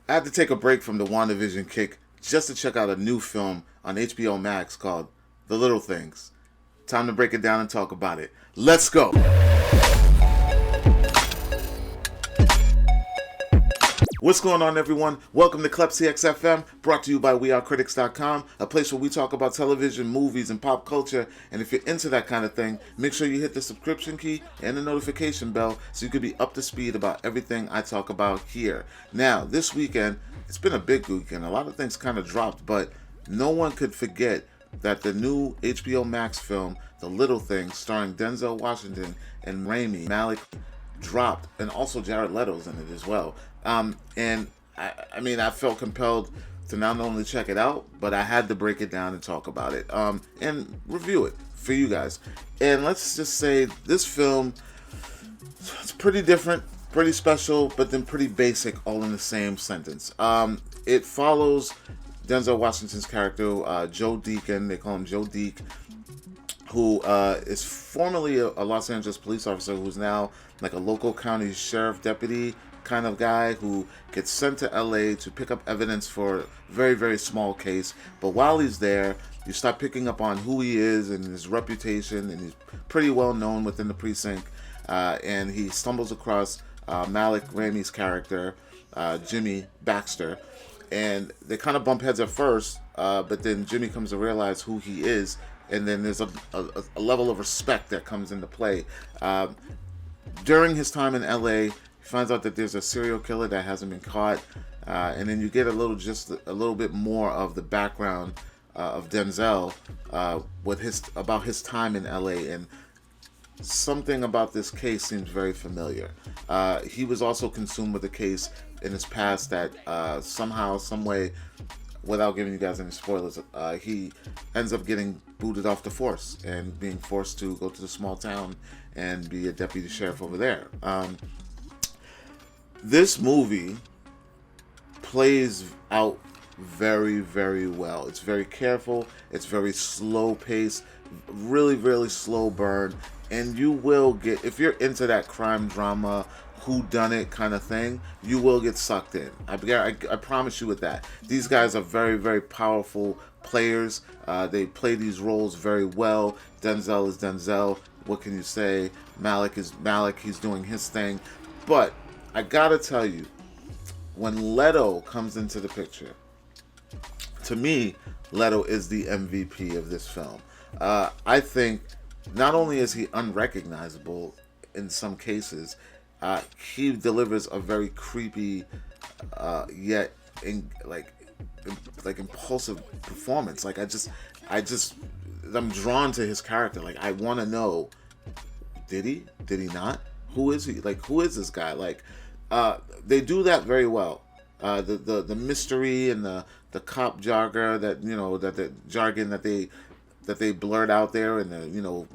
I had to take a break from the WandaVision kick just to check out a new film on HBO Max called The Little Things. Time to break it down and talk about it. Let's go! What's going on, everyone? Welcome to Klepcx FM, brought to you by WeAreCritics.com, a place where we talk about television, movies, and pop culture. And if you're into that kind of thing, make sure you hit the subscription key and the notification bell so you can be up to speed about everything I talk about here. Now, this weekend, it's been a big weekend. A lot of things kind of dropped, but no one could forget that the new HBO Max film, The Little Things, starring Denzel Washington and Rami Malek, dropped, and also Jared Leto's in it as well. And I felt compelled to not only check it out, but I had to break it down and talk about it, and review it for you guys. And let's just say this film, it's pretty different, pretty special, but then pretty basic, all in the same sentence. It follows Denzel Washington's character, Joe Deacon. They call him Joe Deak, who is formerly a Los Angeles police officer who's now like a local county sheriff deputy kind of guy who gets sent to LA to pick up evidence for a very, very small case. But while he's there, you start picking up on who he is and his reputation, and he's pretty well known within the precinct. And he stumbles across Malik Rami's character, Jimmy Baxter, and they kind of bump heads at first, but then Jimmy comes to realize who he is, and then there's a level of respect that comes into play. During his time in LA, he finds out that there's a serial killer that hasn't been caught, and then you get a little bit more of the background of Denzel about his time in LA, and something about this case seems very familiar. He was also consumed with a case in his past that somehow, some way, without giving you guys any spoilers, he ends up getting booted off the force and being forced to go to the small town and be a deputy sheriff over there. This movie plays out very, very well. It's very careful. It's very slow paced, really, really slow burn. And you will get, if you're into that crime drama, whodunit kind of thing, you will get sucked in. I promise you with that. These guys are very, very powerful players. They play these roles very well. Denzel is Denzel. What can you say? Malik is Malik. He's doing his thing. But I gotta tell you, when Leto comes into the picture, to me, Leto is the MVP of this film. I think not only is he unrecognizable in some cases, he delivers a very creepy, yet impulsive performance. Like I'm drawn to his character. Like, I want to know, did he not? Who is he? Like, who is this guy? Like, they do that very well. The mystery and the cop jargon that they blurred out there, and the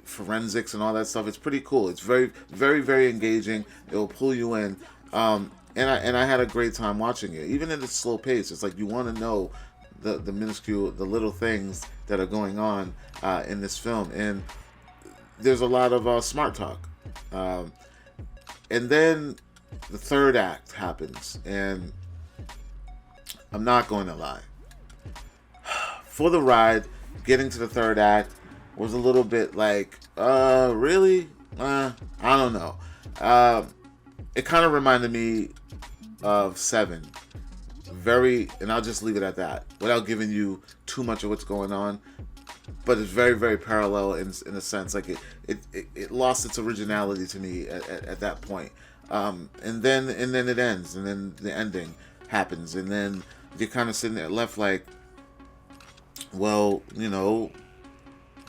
forensics and all that stuff. It's pretty cool. It's very, very, very engaging. It will pull you in. And I had a great time watching it. Even at its slow pace, it's like you want to know the little things that are going on in this film. And there's a lot of smart talk. And then the third act happens, and I'm not going to lie. For the ride, getting to the third act was a little bit like, really? I don't know. It kind of reminded me of Seven. And I'll just leave it at that, without giving you too much of what's going on. But it's very, very parallel in a sense. Like, it lost its originality to me at that point. And then it ends, and then the ending happens, and then you're kind of sitting there left like, well,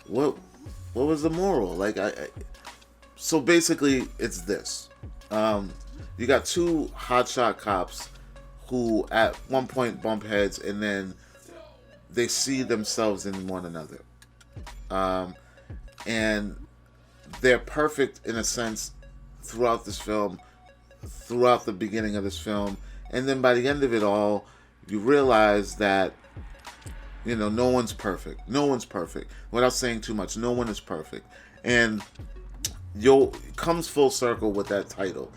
what was the moral? Like, so basically it's this. You got two hotshot cops who at one point bump heads, and then they see themselves in one another. And they're perfect in a sense throughout this film, throughout the beginning of this film. And then by the end of it all, you realize that, no one's perfect. No one's perfect. Without saying too much, no one is perfect. And it comes full circle with that title.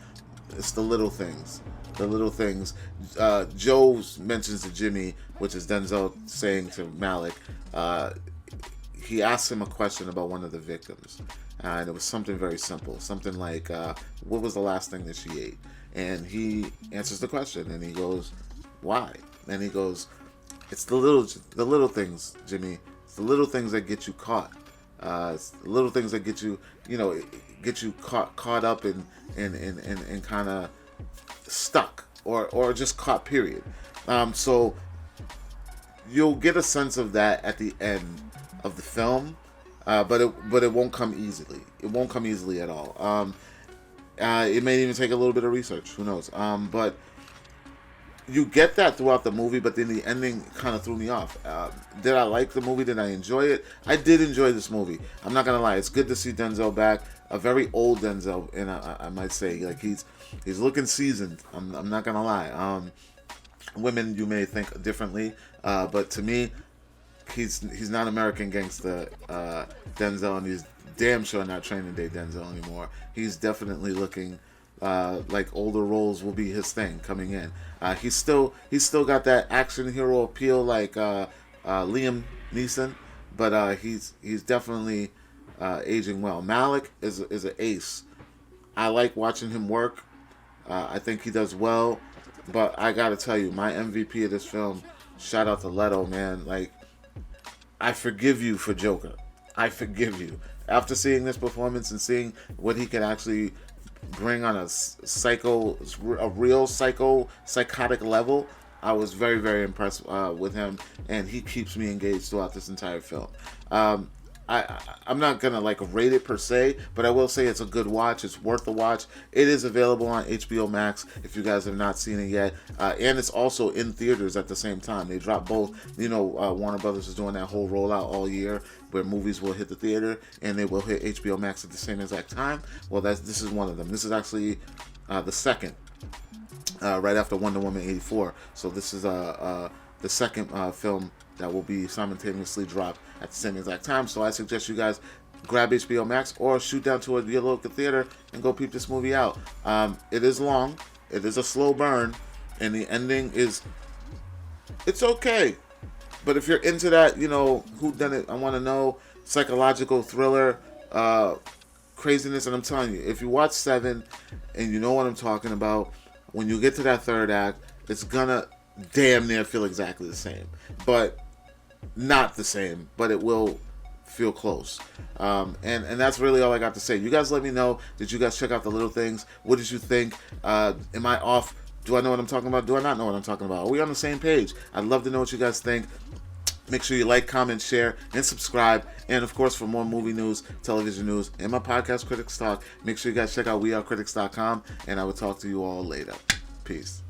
It's The Little Things. the little things. Joe mentions to Jimmy, which is Denzel saying to Malik, he asks him a question about one of the victims. And it was something very simple. Something like, what was the last thing that she ate? And he answers the question, and he goes, why? And he goes, it's the little things, Jimmy. It's the little things that get you caught. It's the little things that get you, get you caught up and kind of stuck or just caught, period. So you'll get a sense of that at the end of the film, but it won't come easily. It won't come easily at all. It may even take a little bit of research. Who knows? But you get that throughout the movie, but then the ending kind of threw me off. Did I like the movie? Did I enjoy it? I did enjoy this movie. I'm not gonna lie. It's good to see Denzel back. A very old Denzel, and I might say, like, he's looking seasoned. I'm not gonna lie. Women, you may think differently, but to me, he's not American Gangster Denzel, and he's damn sure not Training Day Denzel anymore. He's definitely looking like older roles will be his thing coming in. He's still got that action hero appeal like Liam Neeson, but he's definitely aging well. Malik is an ace. I like watching him work. I think he does well, but I gotta tell you, my MVP of this film, shout out to Leto, man. Like, I forgive you for Joker. I forgive you. After seeing this performance and seeing what he can actually bring on a real psychotic level, I was very, very impressed with him, and he keeps me engaged throughout this entire film. I'm not gonna like rate it per se, but I will say it's a good watch. It's worth the watch. It is available on HBO Max if you guys have not seen it yet, and it's also in theaters at the same time. They drop both. Warner Brothers is doing that whole rollout all year where movies will hit the theater and they will hit HBO Max at the same exact time. Well, this is one of them. This is actually the second, right after Wonder Woman 84. So this is the second film that will be simultaneously dropped at the same exact time. So I suggest you guys grab HBO Max or shoot down to your local theater and go peep this movie out. It is long. It is a slow burn. And the ending it's okay. But if you're into that, whodunit, I want to know, psychological thriller, craziness, and I'm telling you, if you watch Seven and you know what I'm talking about, when you get to that third act, it's gonna damn near feel exactly the same. But not the same, but it will feel close. And that's really all I got to say. You guys let me know. Did you guys check out The Little Things? What did you think? Am I off? Do I know what I'm talking about? Do I not know what I'm talking about? Are we on the same page? I'd love to know what you guys think. Make sure you like, comment, share, and subscribe. And, of course, for more movie news, television news, and my podcast, Critics Talk, make sure you guys check out wearecritics.com, and I will talk to you all later. Peace.